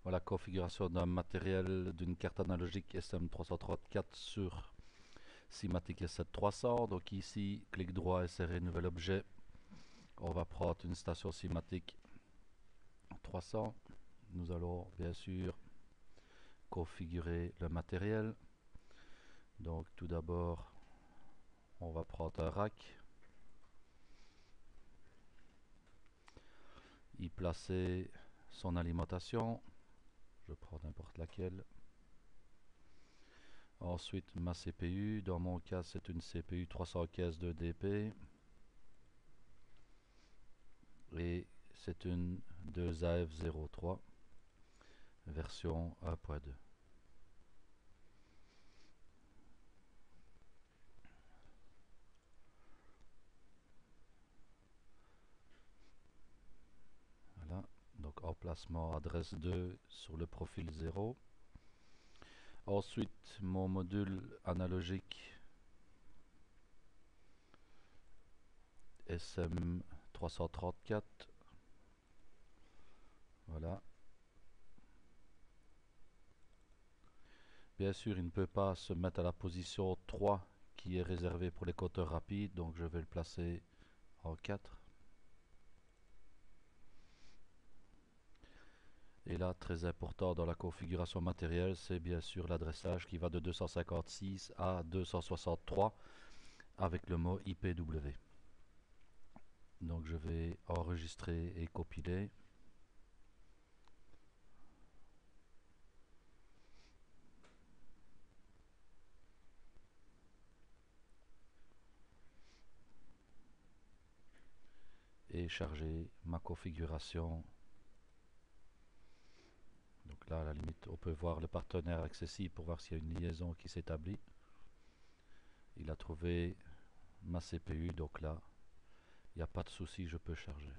Voilà, configuration d'un matériel d'une carte analogique SM334 sur Simatic S7300. Donc ici, clic droit, insérer nouvel objet. On va prendre une station Simatic 300. Nous allons bien sûr configurer le matériel. Donc tout d'abord, on va prendre un rack, y placer son alimentation. Je prends n'importe laquelle. Ensuite ma CPU, dans mon cas c'est une CPU 315 2DP et c'est une 2AF03 version 1.2. Voilà, donc emplacement adresse 2 sur le profil 0. Ensuite mon module analogique SM334. Voilà. Bien sûr, il ne peut pas se mettre à la position 3 qui est réservée pour les compteurs rapides, donc je vais le placer en 4. Et là, très important dans la configuration matérielle, c'est bien sûr l'adressage qui va de 256 à 263 avec le mot IPW. Donc je vais enregistrer et compiler. Et charger ma configuration. Donc là, à la limite, on peut voir le partenaire accessible pour voir s'il y a une liaison qui s'établit. Il a trouvé ma CPU, donc là, il n'y a pas de souci, je peux charger.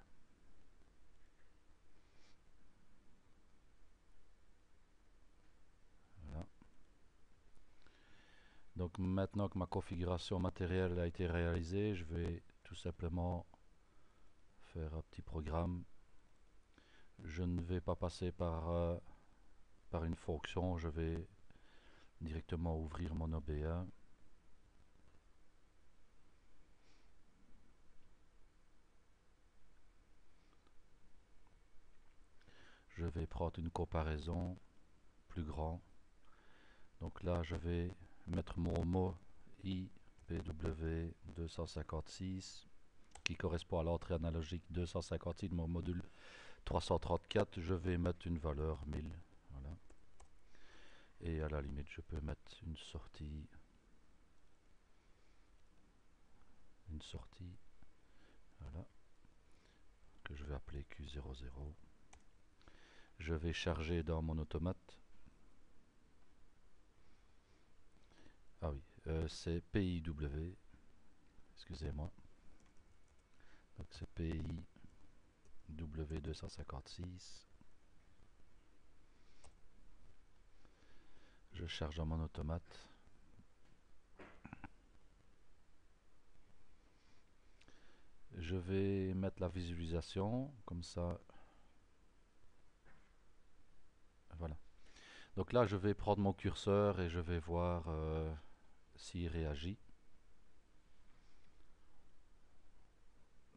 Voilà. Donc maintenant que ma configuration matérielle a été réalisée, je vais tout simplement faire un petit programme. Je ne vais pas passer par une fonction, je vais directement ouvrir mon OBE. Je vais prendre une comparaison plus grand. Donc là, je vais mettre mon mot IPW256 qui correspond à l'entrée analogique 256 de mon module 334. Je vais mettre une valeur 1000. Voilà. Et à la limite, je peux mettre une sortie. Voilà, que je vais appeler Q00. Je vais charger dans mon automate. Ah oui, c'est PIW, excusez-moi. Donc c'est PIW256. Je charge dans mon automate. Je vais mettre la visualisation, comme ça. Voilà. Donc là, je vais prendre mon curseur et je vais voir s'il réagit.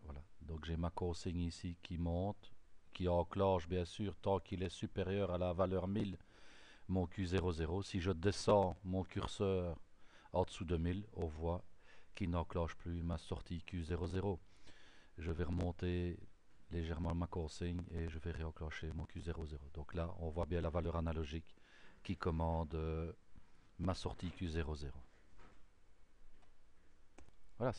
Voilà. Donc j'ai ma consigne ici qui monte, qui enclenche bien sûr tant qu'il est supérieur à la valeur 1000, mon Q00. Si je descends mon curseur en dessous de 1000, on voit qu'il n'enclenche plus ma sortie Q00. Je vais remonter légèrement ma consigne et je vais réenclencher mon Q00. Donc là, on voit bien la valeur analogique qui commande ma sortie Q00.